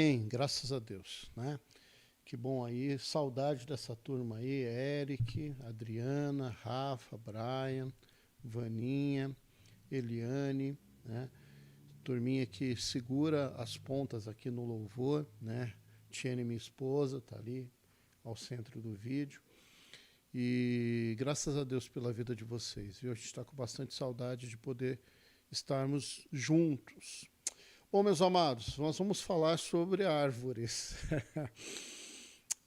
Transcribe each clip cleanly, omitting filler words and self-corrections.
Amém, graças a Deus, né? Que bom aí, saudade dessa turma aí, Eric, Adriana, Rafa, Brian, Vaninha, Eliane, né? Turminha que segura as pontas aqui no louvor, né? Tiene, minha esposa, tá ali ao centro do vídeo. E graças a Deus pela vida de vocês, viu? A gente está com bastante saudade de poder estarmos juntos. Bom, meus amados, nós vamos falar sobre árvores.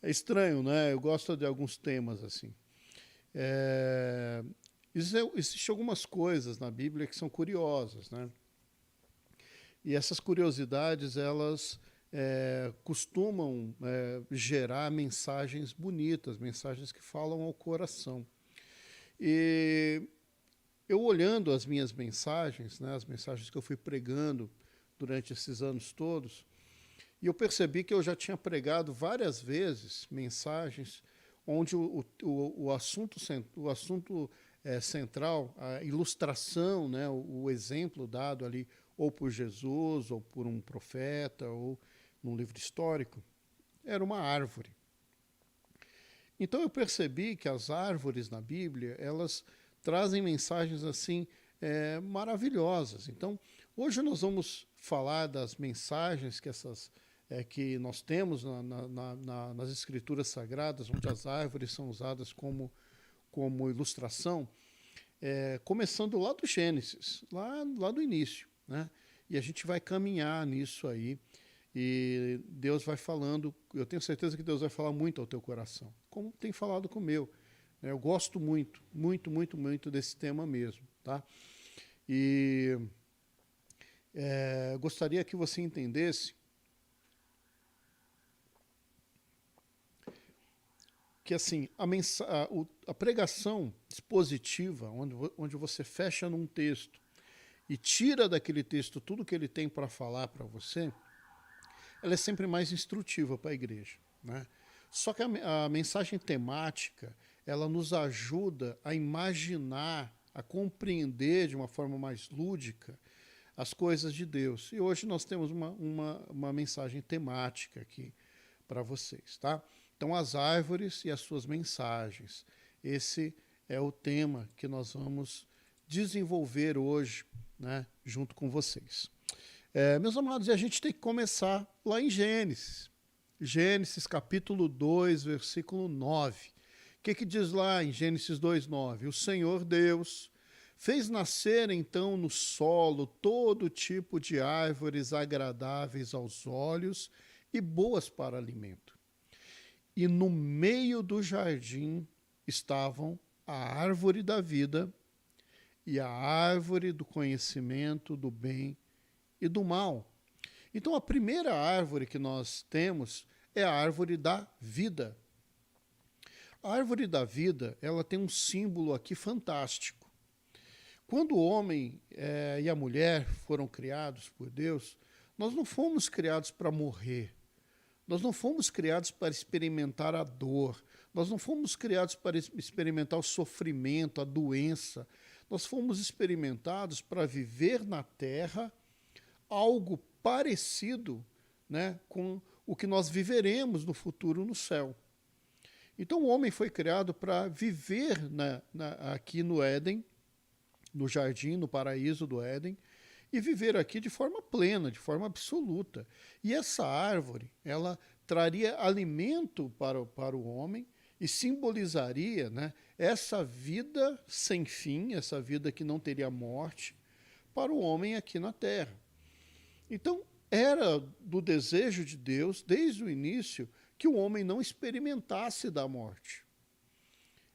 É estranho, né? Eu gosto de alguns temas assim. É... Existem algumas coisas na Bíblia que são curiosas, né? E essas curiosidades, elas costumam gerar mensagens bonitas, mensagens que falam ao coração. E eu olhando as minhas mensagens, né, as mensagens que eu fui pregando durante esses anos todos, e eu percebi que eu já tinha pregado várias vezes mensagens onde o assunto central, a ilustração, né, o exemplo dado ali, ou por Jesus, ou por um profeta, ou num livro histórico, era uma árvore. Então eu percebi que as árvores na Bíblia, elas trazem mensagens assim maravilhosas. Então, hoje nós vamos falar das mensagens que nós temos nas Escrituras Sagradas, onde as árvores são usadas como ilustração, começando lá do Gênesis, lá do início, né? E a gente vai caminhar nisso aí, e Deus vai falando, eu tenho certeza que Deus vai falar muito ao teu coração, como tem falado com o meu. Eu gosto muito, muito, muito, muito desse tema mesmo, tá? E gostaria que você entendesse que assim, a pregação expositiva, onde você fecha num texto e tira daquele texto tudo que ele tem para falar para você, ela é sempre mais instrutiva para a igreja, né? Só que a mensagem temática, ela nos ajuda a imaginar, a compreender de uma forma mais lúdica as coisas de Deus. E hoje nós temos uma mensagem temática aqui para vocês, tá? Então, as árvores e as suas mensagens. Esse é o tema que nós vamos desenvolver hoje, né, junto com vocês. Meus amados, e a gente tem que começar lá em Gênesis. Gênesis capítulo 2, versículo 9. O que diz lá em Gênesis 2, 9? O Senhor Deus fez nascer então no solo todo tipo de árvores agradáveis aos olhos e boas para alimento. E no meio do jardim estavam a árvore da vida e a árvore do conhecimento do bem e do mal. Então a primeira árvore que nós temos é a árvore da vida. A árvore da vida, ela tem um símbolo aqui fantástico. Quando o homem e a mulher foram criados por Deus, nós não fomos criados para morrer. Nós não fomos criados para experimentar a dor. Nós não fomos criados para experimentar o sofrimento, a doença. Nós fomos experimentados para viver na terra algo parecido, né, com o que nós viveremos no futuro no céu. Então o homem foi criado para viver aqui no Éden, no jardim, no paraíso do Éden, e viver aqui de forma plena, de forma absoluta. E essa árvore, ela traria alimento para o homem e simbolizaria, né, essa vida sem fim, essa vida que não teria morte, para o homem aqui na terra. Então, era do desejo de Deus, desde o início, que o homem não experimentasse da morte.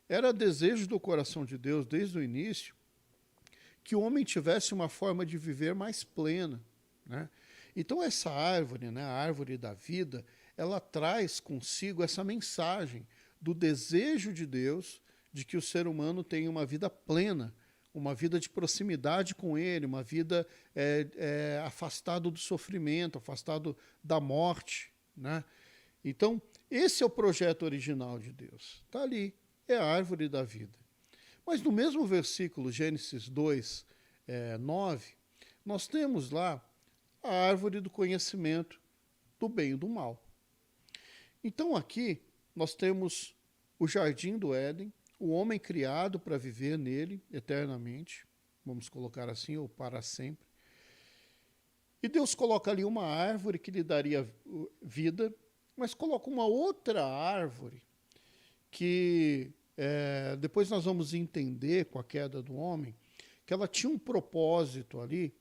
Era desejo do coração de Deus, desde o início, que o homem tivesse uma forma de viver mais plena, né? Então essa árvore, né, a árvore da vida, ela traz consigo essa mensagem do desejo de Deus de que o ser humano tenha uma vida plena, uma vida de proximidade com Ele, uma vida afastado do sofrimento, afastado da morte, né? Então, esse é o projeto original de Deus. Está ali, é a árvore da vida. Mas no mesmo versículo, Gênesis 2, 9, nós temos lá a árvore do conhecimento do bem e do mal. Então aqui nós temos o jardim do Éden, o homem criado para viver nele eternamente, vamos colocar assim, ou para sempre. E Deus coloca ali uma árvore que lhe daria vida, mas coloca uma outra árvore que depois nós vamos entender com a queda do homem, que ela tinha um propósito ali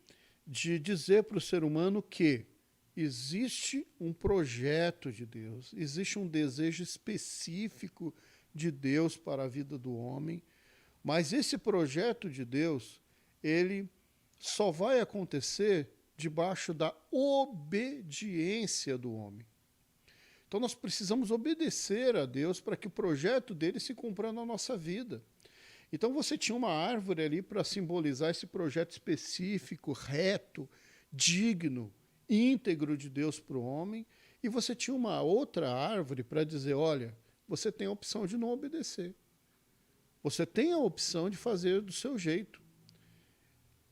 de dizer para o ser humano que existe um projeto de Deus, existe um desejo específico de Deus para a vida do homem, mas esse projeto de Deus, ele só vai acontecer debaixo da obediência do homem. Então nós precisamos obedecer a Deus para que o projeto dele se cumpra na nossa vida. Então você tinha uma árvore ali para simbolizar esse projeto específico, reto, digno, íntegro de Deus para o homem, e você tinha uma outra árvore para dizer, olha, você tem a opção de não obedecer. Você tem a opção de fazer do seu jeito.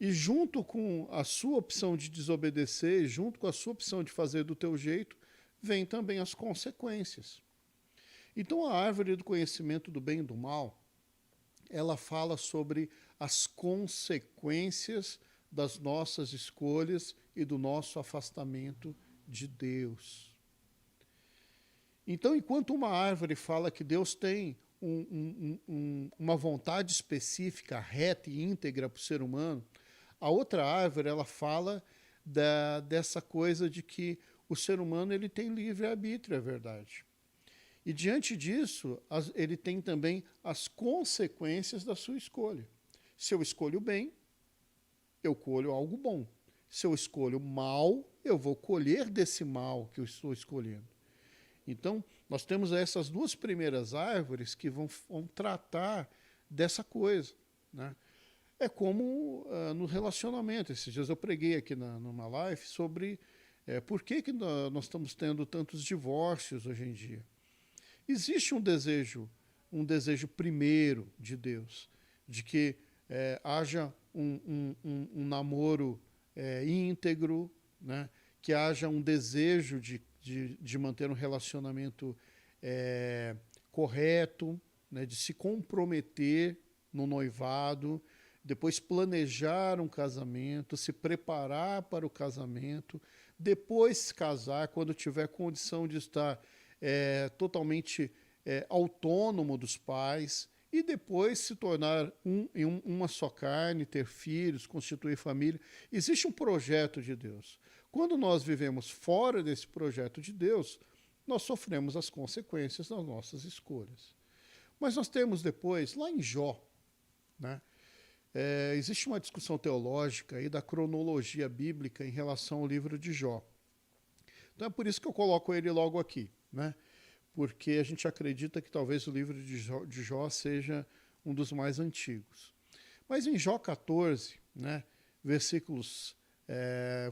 E junto com a sua opção de desobedecer, junto com a sua opção de fazer do teu jeito, vem também as consequências. Então a árvore do conhecimento do bem e do mal, ela fala sobre as consequências das nossas escolhas e do nosso afastamento de Deus. Então, enquanto uma árvore fala que Deus tem uma vontade específica, reta e íntegra para o ser humano, a outra árvore ela fala dessa coisa de que o ser humano ele tem livre-arbítrio, é verdade. E diante disso, ele tem também as consequências da sua escolha. Se eu escolho bem, eu colho algo bom. Se eu escolho mal, eu vou colher desse mal que eu estou escolhendo. Então, nós temos essas duas primeiras árvores que vão tratar dessa coisa, né? É como no relacionamento. Esses dias eu preguei aqui numa live sobre por que nós estamos tendo tantos divórcios hoje em dia. Existe um desejo primeiro de Deus, de que haja um namoro íntegro, né? Que haja um desejo de manter um relacionamento correto, né? De se comprometer no noivado, depois planejar um casamento, se preparar para o casamento, depois se casar quando tiver condição de estar totalmente autônomo dos pais, e depois se tornar uma só carne, ter filhos, constituir família. Existe um projeto de Deus. Quando nós vivemos fora desse projeto de Deus, nós sofremos as consequências das nossas escolhas. Mas nós temos depois, lá em Jó, né, existe uma discussão teológica aí da cronologia bíblica em relação ao livro de Jó. Então é por isso que eu coloco ele logo aqui, né? Porque a gente acredita que talvez o livro de Jó seja um dos mais antigos. Mas em Jó 14, né, versículos,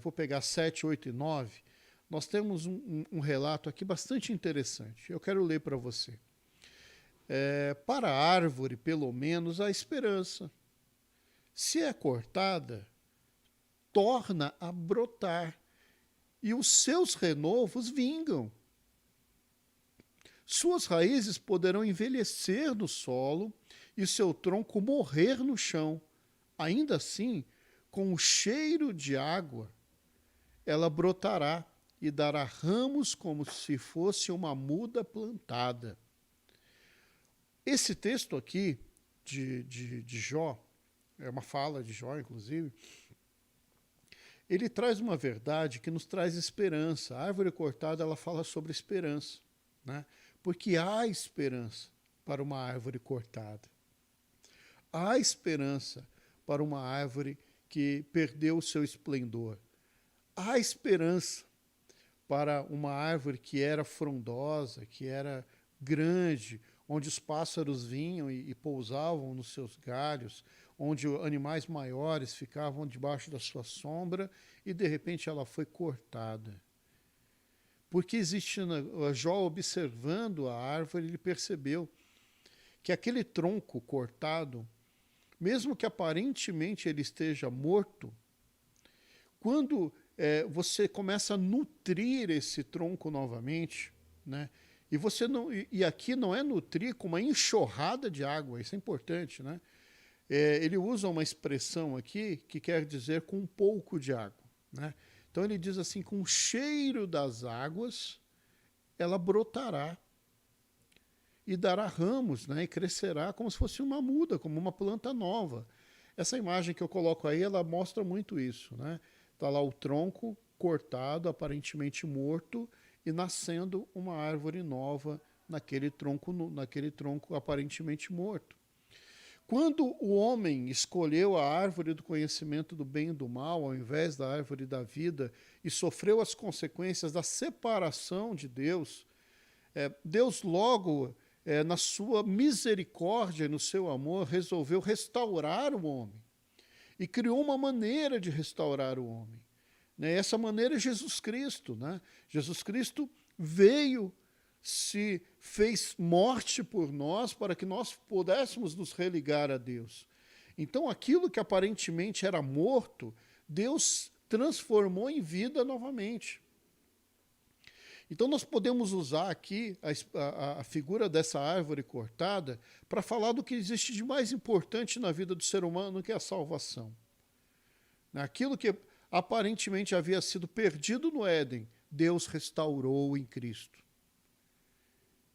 vou pegar 7, 8 e 9, nós temos um relato aqui bastante interessante. Eu quero ler para você. Para a árvore, pelo menos, há esperança. Se é cortada, torna a brotar, e os seus renovos vingam. Suas raízes poderão envelhecer no solo e seu tronco morrer no chão. Ainda assim, com o cheiro de água, ela brotará e dará ramos como se fosse uma muda plantada. Esse texto aqui de Jó, é uma fala de Jó, inclusive, ele traz uma verdade que nos traz esperança. A árvore cortada, ela fala sobre esperança, né? Porque há esperança para uma árvore cortada. Há esperança para uma árvore que perdeu o seu esplendor. Há esperança para uma árvore que era frondosa, que era grande, onde os pássaros vinham e pousavam nos seus galhos, onde animais maiores ficavam debaixo da sua sombra, e de repente ela foi cortada. Porque Jó, observando a árvore, ele percebeu que aquele tronco cortado, mesmo que aparentemente ele esteja morto, quando você começa a nutrir esse tronco novamente, né? E você não, e aqui não é nutrir com uma enxurrada de água, isso é importante, né? Ele usa uma expressão aqui que quer dizer com um pouco de água, né? Então ele diz assim, com o cheiro das águas, ela brotará e dará ramos, né? E crescerá como se fosse uma muda, como uma planta nova. Essa imagem que eu coloco aí, ela mostra muito isso, né? Está lá o tronco cortado, aparentemente morto, e nascendo uma árvore nova naquele tronco aparentemente morto. Quando o homem escolheu a árvore do conhecimento do bem e do mal, ao invés da árvore da vida, e sofreu as consequências da separação de Deus, Deus logo, na sua misericórdia e no seu amor, resolveu restaurar o homem. E criou uma maneira de restaurar o homem. Essa maneira é Jesus Cristo. Né? Jesus Cristo veio, se fez morte por nós para que nós pudéssemos nos religar a Deus. Então, aquilo que aparentemente era morto, Deus transformou em vida novamente. Então, nós podemos usar aqui a figura dessa árvore cortada para falar do que existe de mais importante na vida do ser humano, que é a salvação. Aquilo que aparentemente havia sido perdido no Éden, Deus restaurou em Cristo.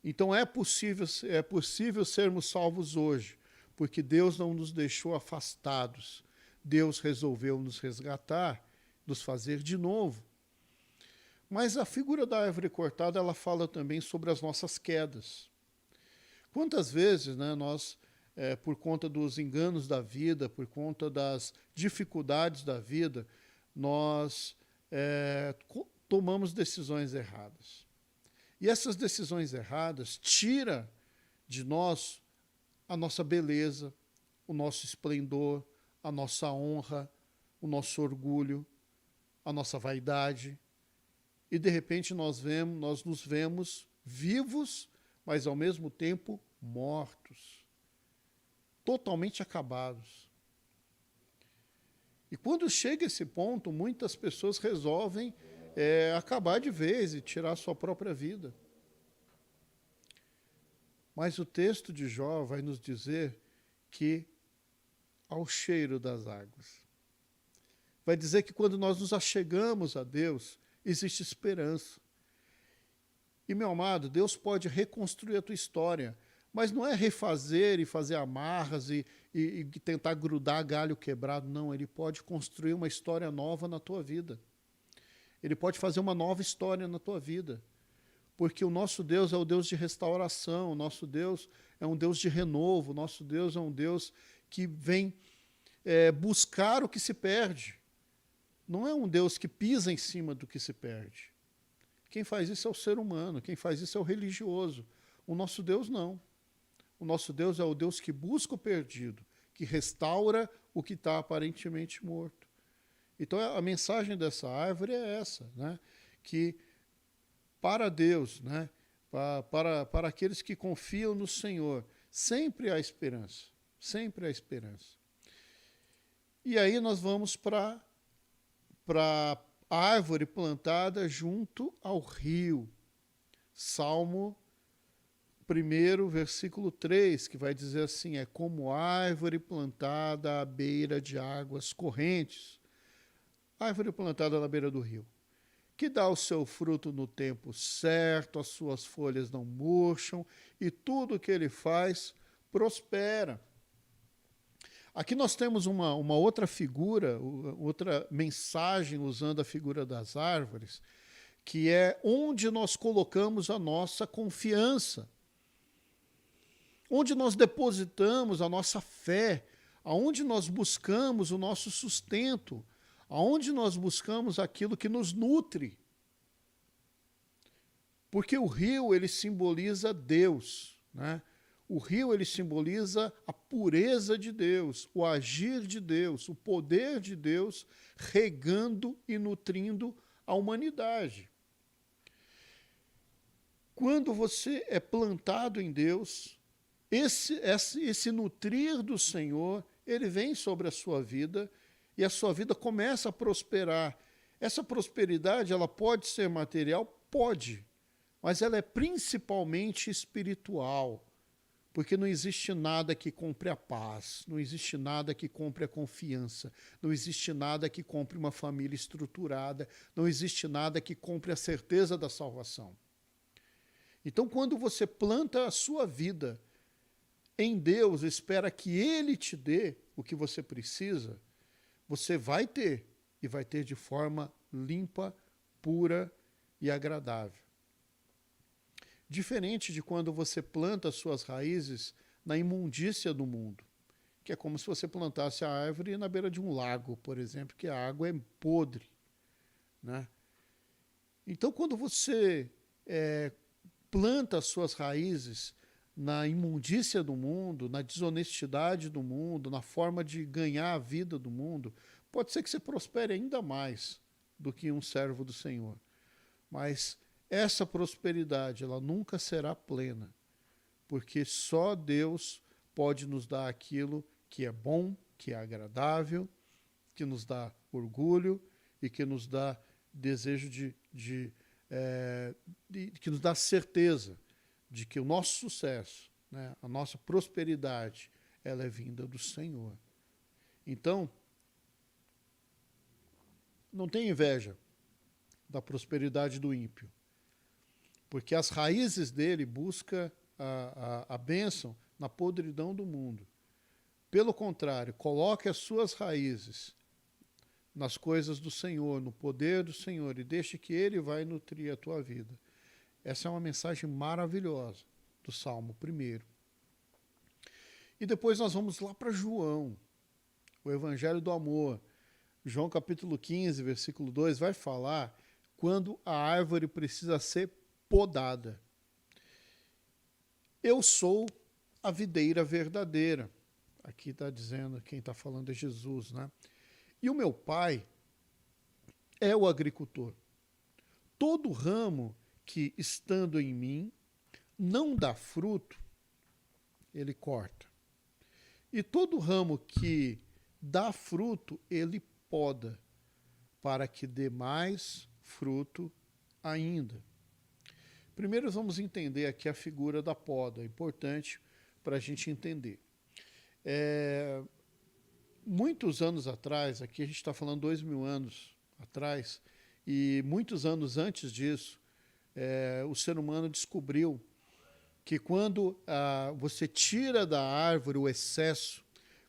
Então é possível sermos salvos hoje, porque Deus não nos deixou afastados. Deus resolveu nos resgatar, nos fazer de novo. Mas a figura da árvore cortada, ela fala também sobre as nossas quedas. Quantas vezes, né, nós, por conta dos enganos da vida, por conta das dificuldades da vida, nós tomamos decisões erradas. E essas decisões erradas tiram de nós a nossa beleza, o nosso esplendor, a nossa honra, o nosso orgulho, a nossa vaidade. E, de repente, nós nos vemos vivos, mas, ao mesmo tempo, mortos, totalmente acabados. E quando chega esse ponto, muitas pessoas resolvem acabar de vez e tirar a sua própria vida. Mas o texto de Jó vai nos dizer que ao cheiro das águas. Vai dizer que quando nós nos achegamos a Deus, existe esperança. E, meu amado, Deus pode reconstruir a tua história, mas não é refazer e fazer amarras e tentar grudar galho quebrado, não. Ele pode construir uma história nova na tua vida. Ele pode fazer uma nova história na tua vida. Porque o nosso Deus é o Deus de restauração, o nosso Deus é um Deus de renovo, o nosso Deus é um Deus que vem buscar o que se perde. Não é um Deus que pisa em cima do que se perde. Quem faz isso é o ser humano, quem faz isso é o religioso. O nosso Deus não. O nosso Deus é o Deus que busca o perdido, que restaura o que está aparentemente morto. Então a mensagem dessa árvore é essa, né? Que para Deus, né? Para aqueles que confiam no Senhor, sempre há esperança, sempre há esperança. E aí nós vamos para a árvore plantada junto ao rio. Salmo 1, versículo 3, que vai dizer assim, é como árvore plantada à beira de águas correntes. Árvore plantada na beira do rio, que dá o seu fruto no tempo certo, as suas folhas não murcham, e tudo o que ele faz prospera. Aqui nós temos uma outra figura, outra mensagem usando a figura das árvores, que é onde nós colocamos a nossa confiança, onde nós depositamos a nossa fé, aonde nós buscamos o nosso sustento, aonde nós buscamos aquilo que nos nutre. Porque o rio, ele simboliza Deus, né? O rio, ele simboliza a pureza de Deus, o agir de Deus, o poder de Deus regando e nutrindo a humanidade. Quando você é plantado em Deus, esse nutrir do Senhor, ele vem sobre a sua vida e a sua vida começa a prosperar. Essa prosperidade, ela pode ser material? Pode, mas ela é principalmente espiritual, porque não existe nada que compre a paz, não existe nada que compre a confiança, não existe nada que compre uma família estruturada, não existe nada que compre a certeza da salvação. Então, quando você planta a sua vida em Deus, espera que Ele te dê o que você precisa, você vai ter, e vai ter de forma limpa, pura e agradável. Diferente de quando você planta as suas raízes na imundícia do mundo, que é como se você plantasse a árvore na beira de um lago, por exemplo, que a água é podre, né? Então, quando você planta as suas raízes na imundícia do mundo, na desonestidade do mundo, na forma de ganhar a vida do mundo, pode ser que você prospere ainda mais do que um servo do Senhor. Mas essa prosperidade, ela nunca será plena, porque só Deus pode nos dar aquilo que é bom, que é agradável, que nos dá orgulho e que nos dá desejo que nos dá certeza de que o nosso sucesso, né, a nossa prosperidade, ela é vinda do Senhor. Então, não tenha inveja da prosperidade do ímpio, porque as raízes dele buscam a bênção na podridão do mundo. Pelo contrário, coloque as suas raízes nas coisas do Senhor, no poder do Senhor, e deixe que Ele vai nutrir a tua vida. Essa é uma mensagem maravilhosa do Salmo 1. E depois nós vamos lá para João, o Evangelho do Amor. João capítulo 15, versículo 2, vai falar quando a árvore precisa ser podada. Eu sou a videira verdadeira. Aqui está dizendo, quem está falando é Jesus, né? E o meu pai é o agricultor. Todo ramo que, estando em mim, não dá fruto, ele corta. E todo ramo que dá fruto, ele poda, para que dê mais fruto ainda. Primeiro vamos entender aqui a figura da poda, é importante para a gente entender. Muitos anos atrás, aqui a gente está falando 2000 anos atrás, e muitos anos antes disso, o ser humano descobriu que quando você tira da árvore o excesso,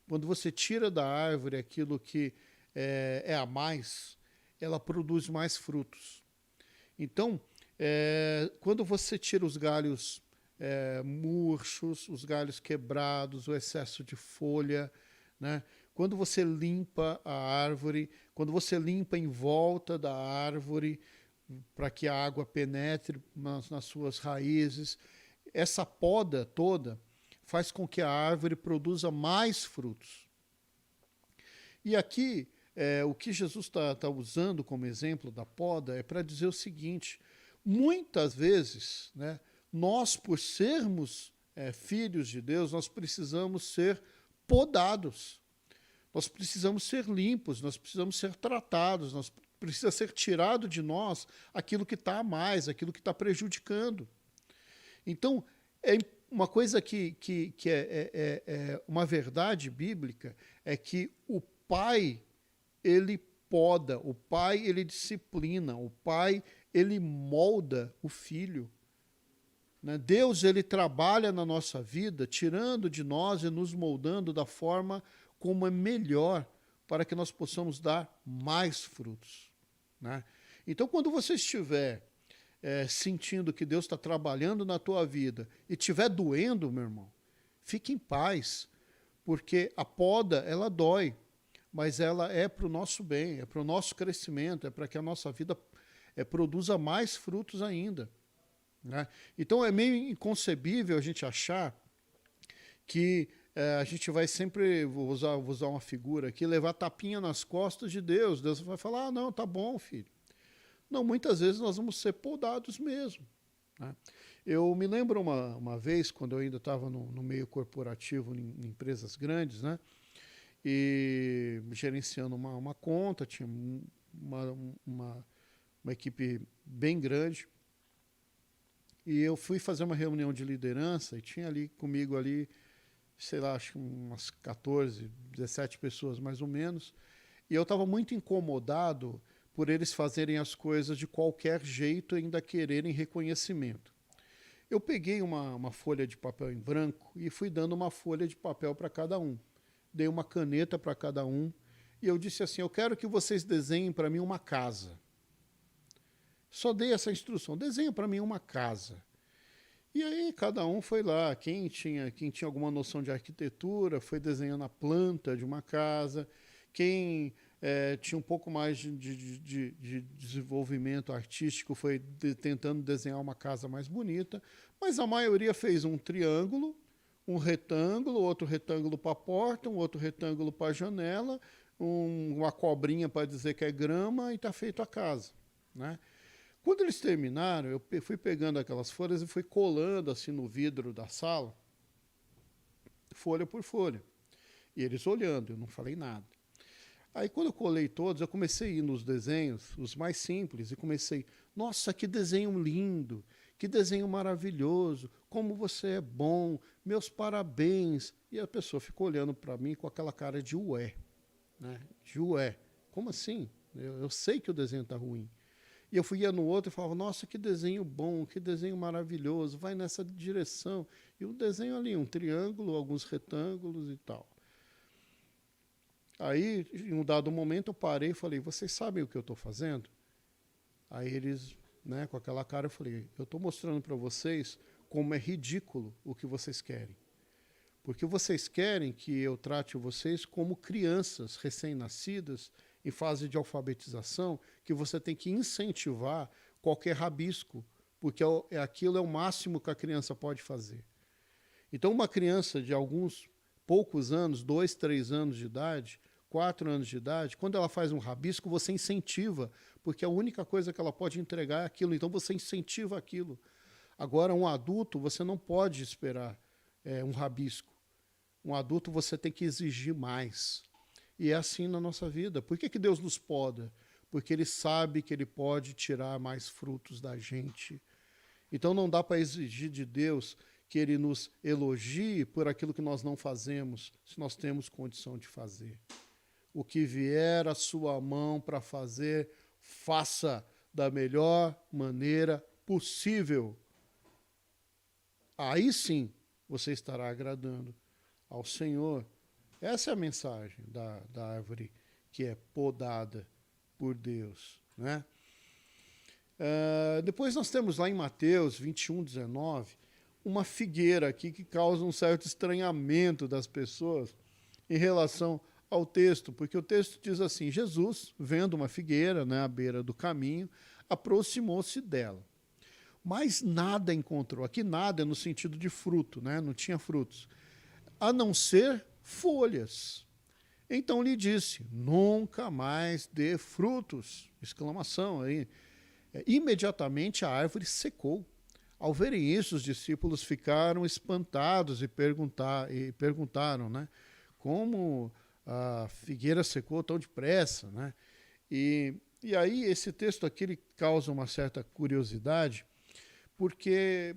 quando você tira da árvore aquilo que é a mais, ela produz mais frutos. Então, quando você tira os galhos murchos, os galhos quebrados, o excesso de folha, né? Quando você limpa a árvore, quando você limpa em volta da árvore, para que a água penetre nas suas raízes, essa poda toda faz com que a árvore produza mais frutos. E aqui, o que Jesus está usando como exemplo da poda é para dizer o seguinte: muitas vezes, né, nós, por sermos filhos de Deus, nós precisamos ser podados, nós precisamos ser limpos, nós precisamos ser tratados, precisa ser tirado de nós aquilo que está a mais, aquilo que está prejudicando. Então, uma coisa que é uma verdade bíblica é que o pai, ele poda, o pai, ele disciplina, o pai, ele molda o filho. Né? Deus, ele trabalha na nossa vida, tirando de nós e nos moldando da forma como é melhor para que nós possamos dar mais frutos. Né? Então, quando você estiver sentindo que Deus está trabalhando na tua vida e estiver doendo, meu irmão, fique em paz, porque a poda, ela dói, mas ela é para o nosso bem, é para o nosso crescimento, é para que a nossa vida produza mais frutos ainda. Né? Então é meio inconcebível a gente achar que a gente vai sempre, vou usar uma figura aqui, levar tapinha nas costas de Deus. Deus vai falar, não, tá bom, filho. Não, muitas vezes nós vamos ser podados mesmo. Né? Eu me lembro uma vez, quando eu ainda estava no meio corporativo, em empresas grandes, né? E gerenciando uma conta, tinha uma, uma equipe bem grande. E eu fui fazer uma reunião de liderança e tinha ali comigo ali, sei lá, acho que umas 14, 17 pessoas mais ou menos. E eu estava muito incomodado por eles fazerem as coisas de qualquer jeito e ainda quererem reconhecimento. Eu peguei uma folha de papel em branco e fui dando uma folha de papel para cada um. Dei uma caneta para cada um e eu disse assim, eu quero que vocês desenhem para mim uma casa. Só dei essa instrução, desenha para mim uma casa. E aí cada um foi lá, quem tinha alguma noção de arquitetura foi desenhando a planta de uma casa, quem tinha um pouco mais de desenvolvimento artístico foi tentando desenhar uma casa mais bonita, mas a maioria fez um triângulo, um retângulo, outro retângulo para a porta, um outro retângulo para a janela, uma cobrinha para dizer que é grama e está feito a casa, né? Quando eles terminaram, eu fui pegando aquelas folhas e fui colando assim no vidro da sala, folha por folha. E eles olhando, eu não falei nada. Aí quando eu colei todos, eu comecei a ir nos desenhos, os mais simples, e comecei, nossa, que desenho lindo, que desenho maravilhoso, como você é bom, meus parabéns. E a pessoa ficou olhando para mim com aquela cara de ué, né? De ué, como assim? Eu sei que o desenho está ruim. E eu ia no outro e falava, nossa, que desenho bom, que desenho maravilhoso, vai nessa direção. E o desenho ali, um triângulo, alguns retângulos e tal. Aí, em um dado momento, eu parei e falei, vocês sabem o que eu estou fazendo? Aí eles, né, com aquela cara, eu falei, eu estou mostrando para vocês como é ridículo o que vocês querem. Porque vocês querem que eu trate vocês como crianças recém-nascidas, em fase de alfabetização, que você tem que incentivar qualquer rabisco, porque aquilo é o máximo que a criança pode fazer. Então, uma criança de alguns poucos anos, 2, 3 anos de idade, 4 anos de idade, quando ela faz um rabisco, você incentiva, porque a única coisa que ela pode entregar é aquilo, então você incentiva aquilo. Agora, um adulto, você não pode esperar um rabisco. Um adulto, você tem que exigir mais. E é assim na nossa vida. Por que Deus nos poda? Porque Ele sabe que Ele pode tirar mais frutos da gente. Então não dá para exigir de Deus que Ele nos elogie por aquilo que nós não fazemos, se nós temos condição de fazer. O que vier à sua mão para fazer, faça da melhor maneira possível. Aí sim você estará agradando ao Senhor. Essa é a mensagem da árvore que é podada por Deus, né? Depois nós temos lá em Mateus 21, 19, uma figueira aqui que causa um certo estranhamento das pessoas em relação ao texto, porque o texto diz assim, Jesus, vendo uma figueira, né, à beira do caminho, aproximou-se dela. Mas nada encontrou. Aqui nada é no sentido de fruto, né? Não tinha frutos. A não ser folhas. Então lhe disse, nunca mais dê frutos. Exclamação aí. Imediatamente a árvore secou. Ao verem isso, os discípulos ficaram espantados e perguntaram, né? Como a figueira secou tão depressa, né? E aí esse texto aqui ele causa uma certa curiosidade, porque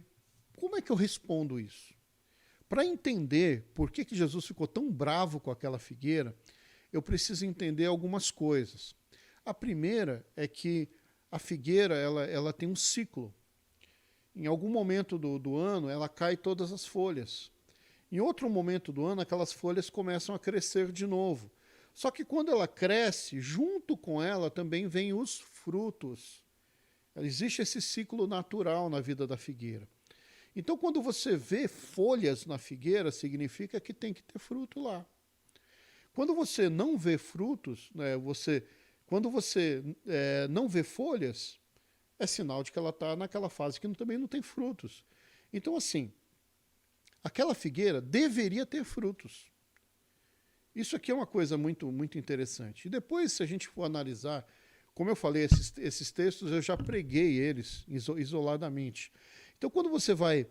como é que eu respondo isso? Para entender por que Jesus ficou tão bravo com aquela figueira, eu preciso entender algumas coisas. A primeira é que a figueira ela tem um ciclo. Em algum momento do ano, ela cai todas as folhas. Em outro momento do ano, aquelas folhas começam a crescer de novo. Só que quando ela cresce, junto com ela também vêm os frutos. Existe esse ciclo natural na vida da figueira. Então, quando você vê folhas na figueira, significa que tem que ter fruto lá. Quando você não vê frutos, né, quando você não vê folhas, é sinal de que ela está naquela fase que também não tem frutos. Então, assim, aquela figueira deveria ter frutos. Isso aqui é uma coisa muito, muito interessante. E depois, se a gente for analisar, como eu falei, esses textos, eu já preguei eles isoladamente. Então, quando você vai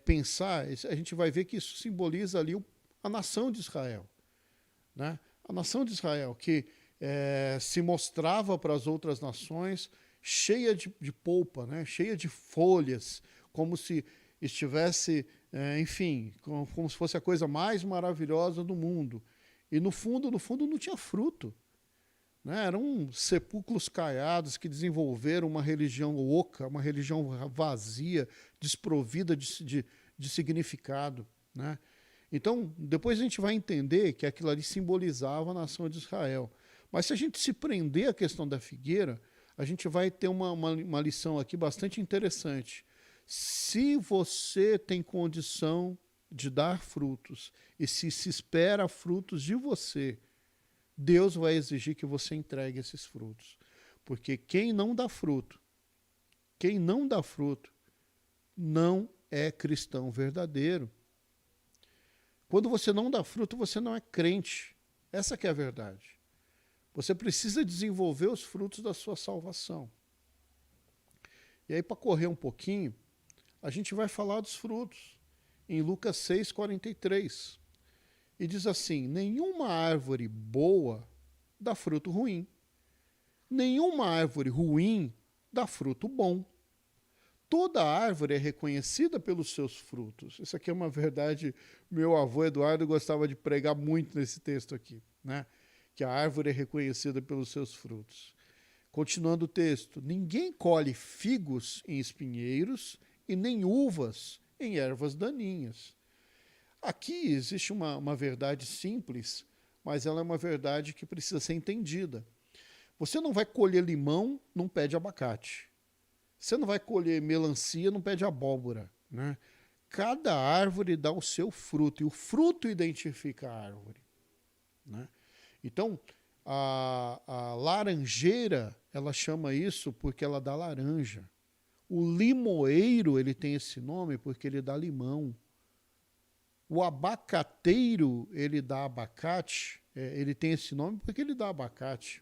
pensar, a gente vai ver que isso simboliza ali a nação de Israel. Né? A nação de Israel, que se mostrava para as outras nações cheia de polpa, né? Cheia de folhas, como se estivesse, enfim, como se fosse a coisa mais maravilhosa do mundo. E no fundo não tinha fruto. Né? Eram sepulcros caiados que desenvolveram uma religião oca, uma religião vazia, desprovida de significado. Né? Então, depois a gente vai entender que aquilo ali simbolizava a nação de Israel. Mas se a gente se prender à questão da figueira, a gente vai ter uma lição aqui bastante interessante. Se você tem condição de dar frutos e se espera frutos de você, Deus vai exigir que você entregue esses frutos. Porque quem não dá fruto não é cristão verdadeiro. Quando você não dá fruto, você não é crente. Essa que é a verdade. Você precisa desenvolver os frutos da sua salvação. E aí, para correr um pouquinho, a gente vai falar dos frutos. Em Lucas 6:43. E diz assim: nenhuma árvore boa dá fruto ruim. Nenhuma árvore ruim dá fruto bom. Toda árvore é reconhecida pelos seus frutos. Isso aqui é uma verdade. Meu avô Eduardo gostava de pregar muito nesse texto aqui, né? Que a árvore é reconhecida pelos seus frutos. Continuando o texto: ninguém colhe figos em espinheiros e nem uvas em ervas daninhas. Aqui existe uma verdade simples, mas ela é uma verdade que precisa ser entendida. Você não vai colher limão num pé de abacate. Você não vai colher melancia num pé de abóbora. Né? Cada árvore dá o seu fruto, e o fruto identifica a árvore. Né? Então, a laranjeira, ela chama isso porque ela dá laranja. O limoeiro, ele tem esse nome porque ele dá limão. O abacateiro, ele dá abacate, ele tem esse nome porque ele dá abacate.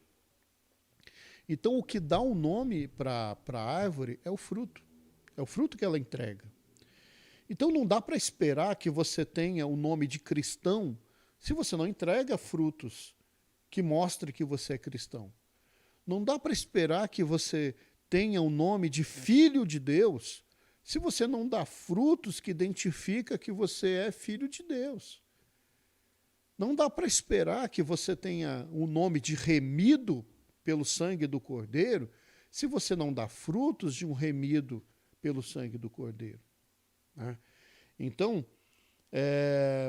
Então, o que dá o nome para a árvore é o fruto que ela entrega. Então, não dá para esperar que você tenha o nome de cristão se você não entrega frutos que mostrem que você é cristão. Não dá para esperar que você tenha o nome de filho de Deus se você não dá frutos que identificam que você é filho de Deus. Não dá para esperar que você tenha o nome de remido pelo sangue do Cordeiro se você não dá frutos de um remido pelo sangue do Cordeiro. Né? Então,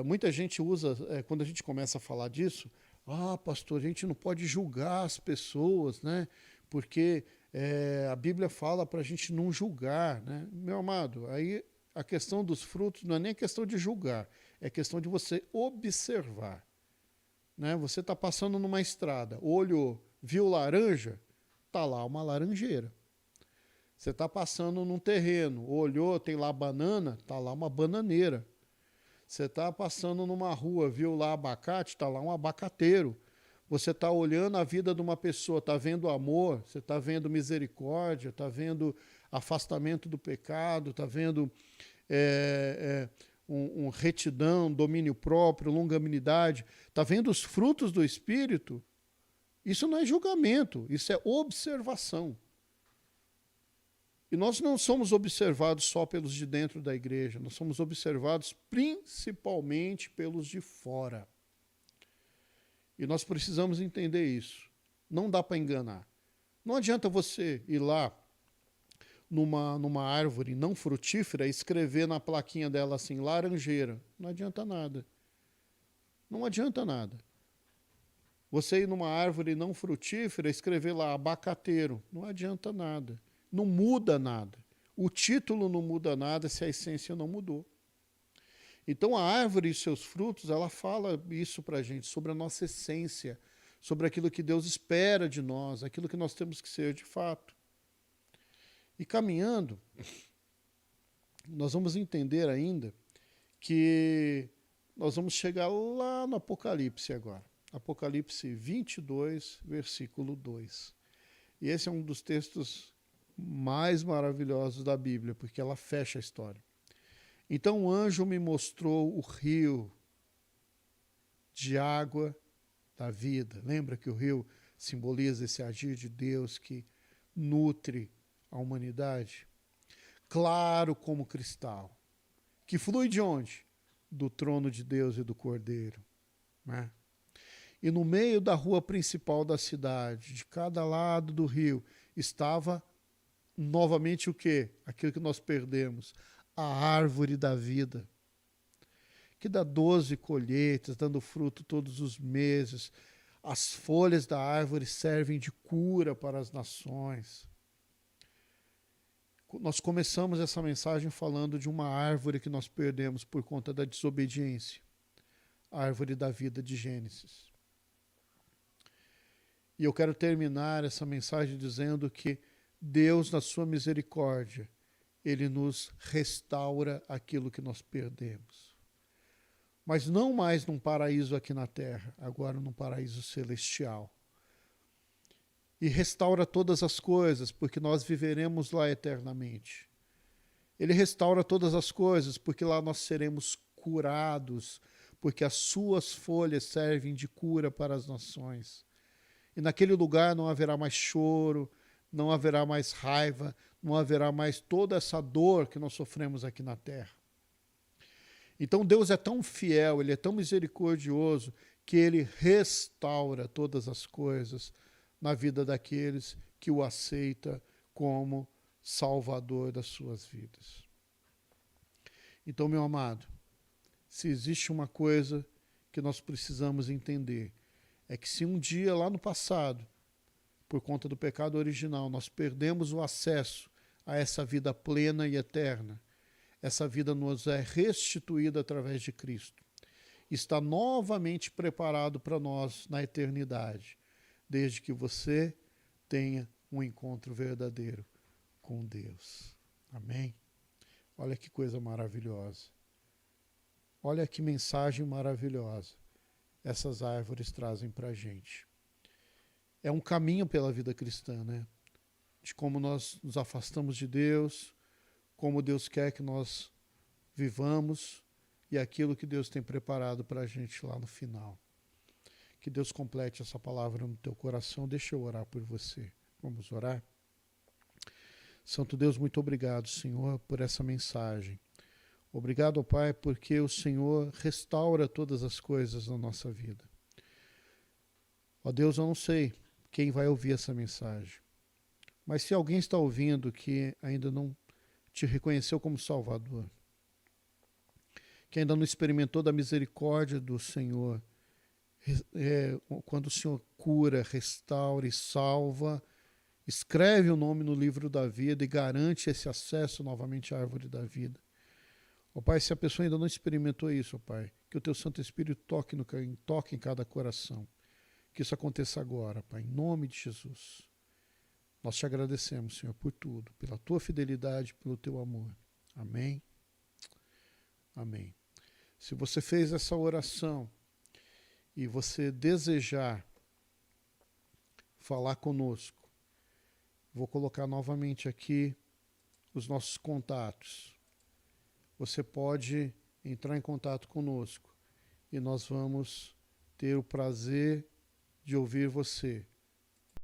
muita gente usa, quando a gente começa a falar disso, pastor, a gente não pode julgar as pessoas, né? Porque a Bíblia fala para a gente não julgar. Né? Meu amado, aí a questão dos frutos não é nem questão de julgar, é questão de você observar. Né? Você está passando numa estrada, olhou, viu laranja, está lá uma laranjeira. Você está passando num terreno, olhou, tem lá banana, está lá uma bananeira. Você está passando numa rua, viu lá abacate, está lá um abacateiro. Você está olhando a vida de uma pessoa, está vendo amor, você está vendo misericórdia, está vendo afastamento do pecado, está vendo retidão, domínio próprio, longanimidade, está vendo os frutos do Espírito. Isso não é julgamento, isso é observação. E nós não somos observados só pelos de dentro da igreja, nós somos observados principalmente pelos de fora. E nós precisamos entender isso. Não dá para enganar. Não adianta você ir lá numa árvore não frutífera e escrever na plaquinha dela assim, laranjeira. Não adianta nada. Não adianta nada. Você ir numa árvore não frutífera e escrever lá abacateiro. Não adianta nada. Não muda nada. O título não muda nada se a essência não mudou. Então a árvore e seus frutos, ela fala isso para a gente, sobre a nossa essência, sobre aquilo que Deus espera de nós, aquilo que nós temos que ser de fato. E caminhando, nós vamos entender ainda que nós vamos chegar lá no Apocalipse agora. Apocalipse 22, versículo 2. E esse é um dos textos mais maravilhosos da Bíblia, porque ela fecha a história. Então o anjo me mostrou o rio de água da vida. Lembra que o rio simboliza esse agir de Deus que nutre a humanidade, claro como cristal, que flui de onde? Do trono de Deus e do Cordeiro, né? E no meio da rua principal da cidade, de cada lado do rio, estava novamente o quê? Aquilo que nós perdemos, a árvore da vida, que dá 12 colheitas, dando fruto todos os meses. As folhas da árvore servem de cura para as nações. Nós começamos essa mensagem falando de uma árvore que nós perdemos por conta da desobediência, a árvore da vida de Gênesis. E eu quero terminar essa mensagem dizendo que Deus, na sua misericórdia, Ele nos restaura aquilo que nós perdemos. Mas não mais num paraíso aqui na terra, agora num paraíso celestial. E restaura todas as coisas, porque nós viveremos lá eternamente. Ele restaura todas as coisas, porque lá nós seremos curados, porque as suas folhas servem de cura para as nações. E naquele lugar não haverá mais choro, não haverá mais raiva, não haverá mais toda essa dor que nós sofremos aqui na terra. Então Deus é tão fiel, Ele é tão misericordioso, que Ele restaura todas as coisas na vida daqueles que o aceita como Salvador das suas vidas. Então, meu amado, se existe uma coisa que nós precisamos entender, é que se um dia lá no passado, por conta do pecado original, nós perdemos o acesso a essa vida plena e eterna, essa vida nos é restituída através de Cristo. Está novamente preparado para nós na eternidade, desde que você tenha um encontro verdadeiro com Deus. Amém? Olha que coisa maravilhosa. Olha que mensagem maravilhosa essas árvores trazem para a gente. É um caminho pela vida cristã, né? De como nós nos afastamos de Deus, como Deus quer que nós vivamos e aquilo que Deus tem preparado para a gente lá no final. Que Deus complete essa palavra no teu coração. Deixa eu orar por você. Vamos orar? Santo Deus, muito obrigado, Senhor, por essa mensagem. Obrigado, Pai, porque o Senhor restaura todas as coisas na nossa vida. Ó Deus, eu não sei quem vai ouvir essa mensagem, mas se alguém está ouvindo que ainda não te reconheceu como Salvador, que ainda não experimentou da misericórdia do Senhor, quando o Senhor cura, restaura e salva, escreve o nome no livro da vida e garante esse acesso novamente à árvore da vida. Ó Pai, se a pessoa ainda não experimentou isso, ó Pai, que o Teu Santo Espírito toque em cada coração. Que isso aconteça agora, Pai, em nome de Jesus. Nós te agradecemos, Senhor, por tudo, pela Tua fidelidade, pelo Teu amor. Amém? Amém. Se você fez essa oração e você desejar falar conosco, vou colocar novamente aqui os nossos contatos. Você pode entrar em contato conosco e nós vamos ter o prazer de ouvir você